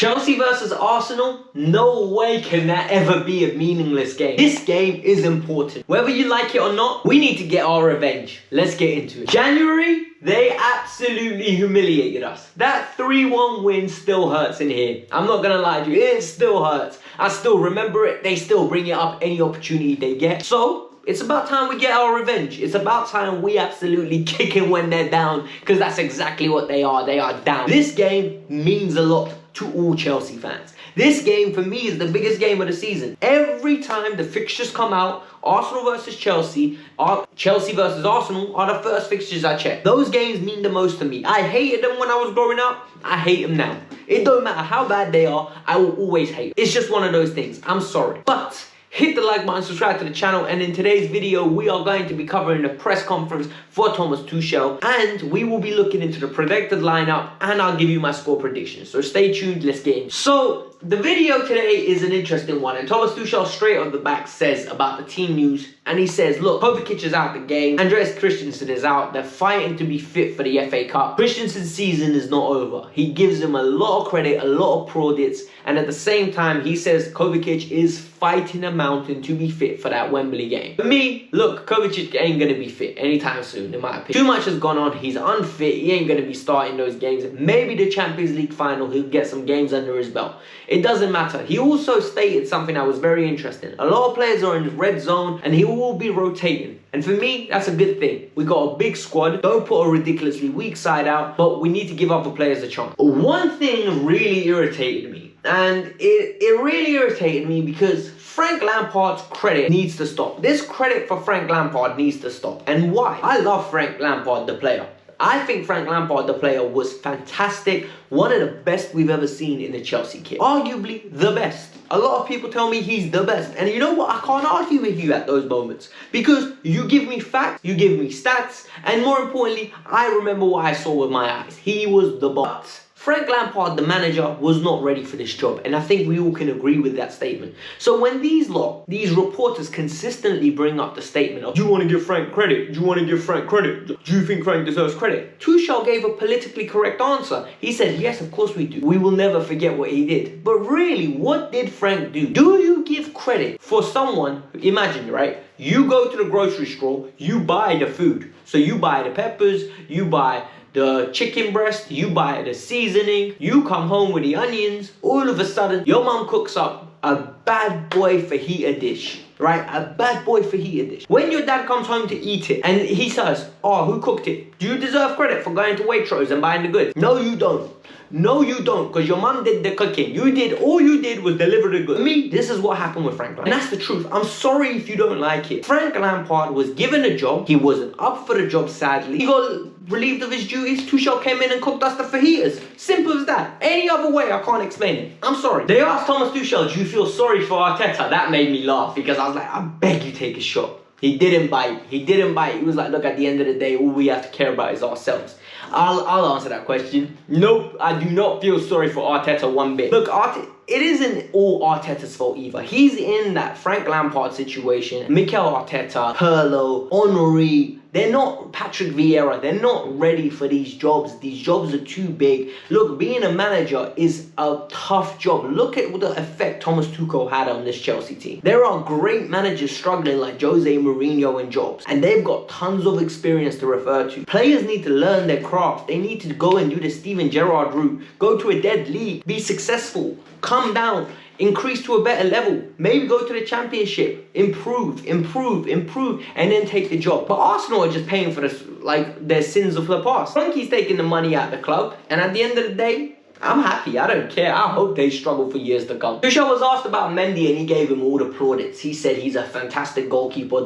Chelsea versus Arsenal? No way can that ever be a meaningless game. This game is important. Whether you like it or not, we need to get our revenge. Let's get into it. January, they absolutely humiliated us. That 3-1 win still hurts in here. I'm not gonna lie to you, it still hurts. I still remember it. They still bring it up any opportunity they get. So, it's about time we get our revenge. It's about time we absolutely kick them when they're down, because that's exactly what they are. They are down. This game means a lot to all Chelsea fans. This game for me is the biggest game of the season. Every time the fixtures come out, Arsenal versus Chelsea, Chelsea versus Arsenal are the first fixtures I check. Those games mean the most to me. I hated them when I was growing up. I hate them now. It don't matter how bad they are, I will always hate them. It's just one of those things. I'm sorry. But hit the like button, subscribe to the channel, and in today's video, we are going to be covering the press conference for Thomas Tuchel, and we will be looking into the predicted lineup, and I'll give you my score predictions. So stay tuned, let's get in. So, the video today is an interesting one, and Thomas Tuchel straight off the back says about the team news, and he says, look, Kovacic is out the game, Andreas Christensen is out, they're fighting to be fit for the FA Cup. Christensen's season is not over. He gives him a lot of credit, a lot of plaudits, and at the same time, he says Kovacic is fighting a mountain to be fit for that Wembley game. For me, look, Kovacic ain't going to be fit anytime soon, in my opinion. Too much has gone on, he's unfit, he ain't going to be starting those games. Maybe the Champions League final, he'll get some games under his belt. It doesn't matter. He also stated something that was very interesting. A lot of players are in the red zone and he will be rotating. And for me, that's a good thing. We got a big squad. Don't put a ridiculously weak side out, but we need to give other players a chance. One thing really irritated me, and it really irritated me because Frank Lampard's credit needs to stop. This credit for Frank Lampard needs to stop. And why? I love Frank Lampard, the player. I think Frank Lampard, the player, was fantastic. One of the best we've ever seen in the Chelsea kit. Arguably the best. A lot of people tell me he's the best. And you know what? I can't argue with you at those moments. Because you give me facts, you give me stats, and more importantly, I remember what I saw with my eyes. He was the boss. Frank Lampard, the manager, was not ready for this job, and I think we all can agree with that statement. So when these reporters consistently bring up the statement of, do you want to give Frank credit? Do you want to give Frank credit? Do you think Frank deserves credit? Tuchel gave a politically correct answer. He said, yes, of course we do. We will never forget what he did. But really, what did Frank do? Do you give credit for someone, imagine, right? You go to the grocery store, you buy the food. So you buy the peppers, you buy the chicken breast, you buy the seasoning, you come home with the onions, all of a sudden, your mom cooks up a bad boy fajita dish, right? A bad boy fajita dish. When your dad comes home to eat it, and he says, oh, who cooked it? Do you deserve credit for going to Waitrose and buying the goods? No, you don't. No, you don't, because your mum did the cooking. All you did was deliver the goods. For me, this is what happened with Frank Lampard. And that's the truth. I'm sorry if you don't like it. Frank Lampard was given a job. He wasn't up for the job, sadly. He got relieved of his duties. Tuchel came in and cooked us the fajitas. Simple as that. Any other way, I can't explain it. I'm sorry. They asked Thomas Tuchel, do you feel sorry for Arteta? That made me laugh, because I was like, I beg you take a shot. He didn't bite. He didn't bite. He was like, look, at the end of the day, all we have to care about is ourselves. I'll answer that question. Nope, I do not feel sorry for Arteta one bit. Look, it isn't all Arteta's fault either. He's in that Frank Lampard situation. Mikel Arteta, Pirlo, Henry, they're not Patrick Vieira. They're not ready for these jobs. These jobs are too big. Look, being a manager is a tough job. Look at the effect Thomas Tuchel had on this Chelsea team. There are great managers struggling like Jose Mourinho and jobs, and they've got tons of experience to refer to. Players need to learn their craft. They need to go and do the Steven Gerrard route. Go to a dead league. Be successful. Come down. Increase to a better level. Maybe go to the championship. Improve, and then take the job. But Arsenal are just paying for this, like, their sins of the past. Frankie's taking the money out of the club, and at the end of the day, I'm happy. I don't care. I hope they struggle for years to come. Tuchel was asked about Mendy, and he gave him all the plaudits. He said he's a fantastic goalkeeper.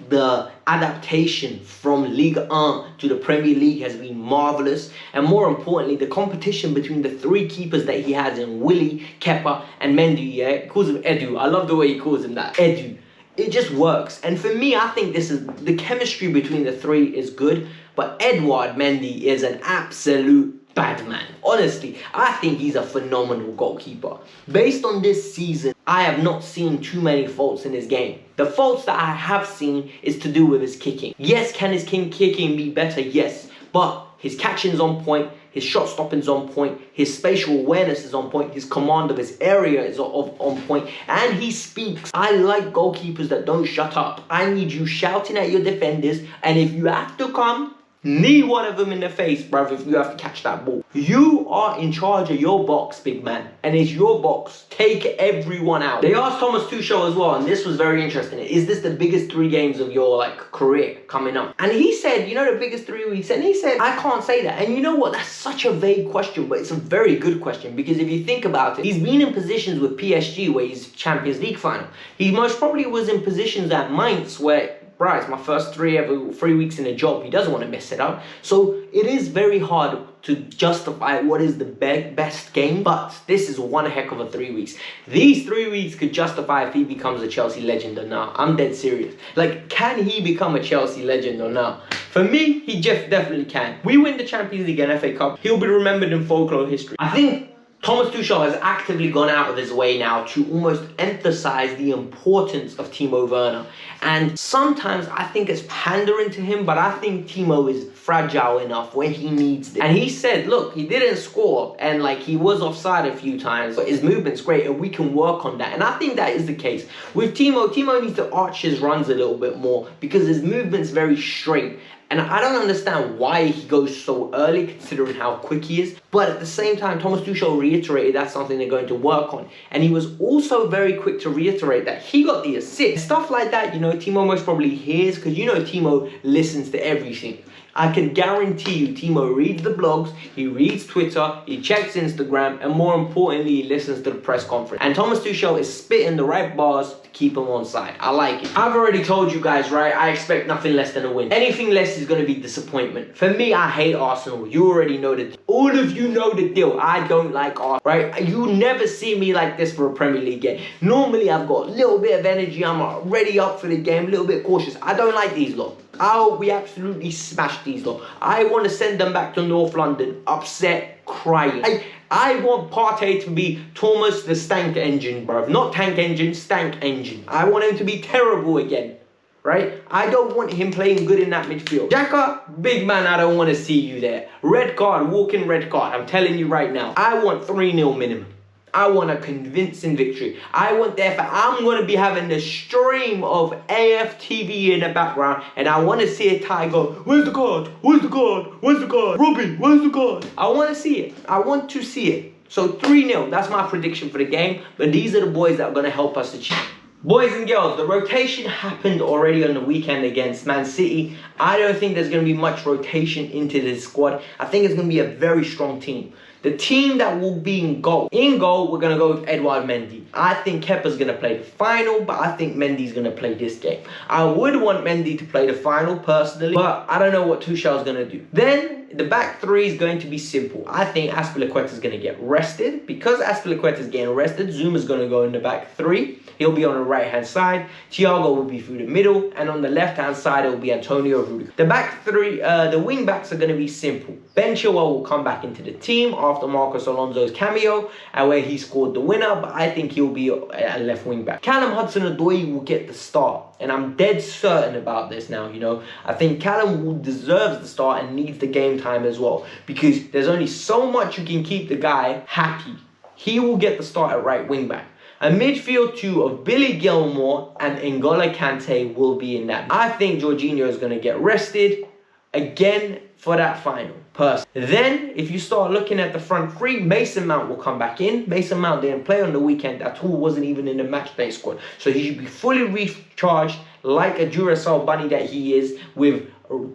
The adaptation from Ligue 1 to the Premier League has been marvellous. And more importantly, the competition between the three keepers that he has in Willy, Kepa, and Mendy, yeah? He calls him Edu. I love the way he calls him that. Edu. It just works. And for me, I think the chemistry between the three is good. But Edouard Mendy is an absolute bad man. Honestly, I think he's a phenomenal goalkeeper. Based on this season, I have not seen too many faults in his game. The faults that I have seen is to do with his kicking. Yes, can his kicking be better? Yes. But his catching's on point, his shot stopping is on point, his spatial awareness is on point, his command of his area is on point, and he speaks. I like goalkeepers that don't shut up. I need you shouting at your defenders, and if you have to come, knee one of them in the face, bruv, if you have to catch that ball. You are in charge of your box, big man, and it's your box. Take everyone out. They asked Thomas Tuchel as well, and this was very interesting. Is this the biggest 3 games of your career coming up? And he said, you know, the biggest 3 weeks, and he said, I can't say that. And you know what? That's such a vague question, but it's a very good question, because if you think about it, he's been in positions with PSG where he's Champions League final. He most probably was in positions at Mainz where, right, it's my first 3 weeks in a job. He doesn't want to mess it up. So it is very hard to justify what is the best game, but this is one heck of a 3 weeks. These 3 weeks could justify if he becomes a Chelsea legend or not. I'm dead serious. Like, can he become a Chelsea legend or not? For me, he definitely can. We win the Champions League and FA Cup, he'll be remembered in folklore history. I think Thomas Tuchel has actively gone out of his way now to almost emphasize the importance of Timo Werner. And sometimes I think it's pandering to him, but I think Timo is fragile enough when he needs it. And he said, look, he didn't score and he was offside a few times, but his movement's great and we can work on that. And I think that is the case. With Timo needs to arch his runs a little bit more because his movement's very straight. And I don't understand why he goes so early considering how quick he is. But at the same time, Thomas Tuchel reiterated that's something they're going to work on. And he was also very quick to reiterate that he got the assist. Stuff like that, you know, Timo most probably hears, because you know Timo listens to everything. I can guarantee you Timo reads the blogs, he reads Twitter, he checks Instagram, and more importantly, he listens to the press conference. And Thomas Tuchel is spitting the right bars to keep him on side. I like it. I've already told you guys, right, I expect nothing less than a win. Anything less is going to be disappointment. For me, I hate Arsenal. You already know that. All of you know the deal. I don't like Arsenal, right? You never see me like this for a Premier League game. Normally, I've got a little bit of energy. I'm already up for the game, a little bit cautious. I don't like these lot. I hope we absolutely smash these lot. I want to send them back to North London, upset, crying. I want Partey to be Thomas the Stank Engine, bruv. Not Tank Engine, Stank Engine. I want him to be terrible again, right? I don't want him playing good in that midfield. Xhaka, big man, I don't want to see you there. Red card, walking red card. I'm telling you right now. I want 3-0 minimum. I want a convincing victory. I'm going to be having the stream of AFTV in the background, and I want to see a tie go, where's the card? Where's the card? Where's the card? Robbie, where's the card? I want to see it. I want to see it. So 3-0, that's my prediction for the game, but these are the boys that are going to help us achieve. Boys and girls, the rotation happened already on the weekend against Man City. I don't think there's going to be much rotation into this squad. I think it's going to be a very strong team. The team that will be in goal. In goal, we're going to go with Edouard Mendy. I think Kepa's going to play the final, but I think Mendy's going to play this game. I would want Mendy to play the final personally, but I don't know what Tuchel's going to do. Then, the back 3 is going to be simple. I think Azpilicueta is going to get rested. Because Azpilicueta is getting rested, Zuma's going to go in the back 3. He'll be on the right-hand side. Thiago will be through the middle. And on the left-hand side, it will be Antonio Rudiger. The back 3, the wing-backs are going to be simple. Ben Chilwell will come back into the team after Marcos Alonso's cameo, and where he scored the winner, but I think he'll be a left wing-back. Callum Hudson-Odoi will get the start. And I'm dead certain about this now, you know. I think Callum deserves the start and needs the game time as well. Because there's only so much you can keep the guy happy. He will get the start at right wing back. A midfield 2 of Billy Gilmore and N'Golo Kante will be in that. I think Jorginho is going to get rested again for that final. Then, if you start looking at the front 3, Mason Mount will come back in. Mason Mount didn't play on the weekend at all, wasn't even in the matchday squad. So he should be fully recharged like a Duracell bunny that he is, with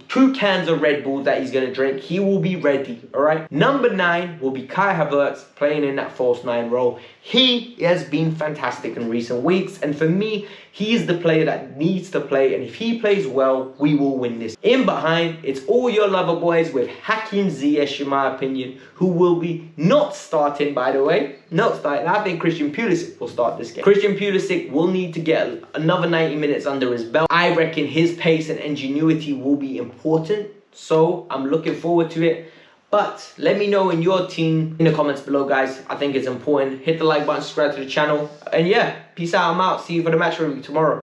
2 cans of Red Bull that he's going to drink. He will be ready, all right? Number 9 will be Kai Havertz playing in that false 9 role. He has been fantastic in recent weeks, and for me, he is the player that needs to play, and if he plays well, we will win this. In behind, it's all your lover boys with Hakim Ziyech, in my opinion, who will be not starting, by the way. Not starting. I think Christian Pulisic will start this game. Christian Pulisic will need to get another 90 minutes under his belt. I reckon his pace and ingenuity will be important, so I'm looking forward to it. But let me know in your team in the comments below, guys. I think it's important. Hit the like button, subscribe to the channel, and yeah, peace out. I'm out. See you for the match review tomorrow.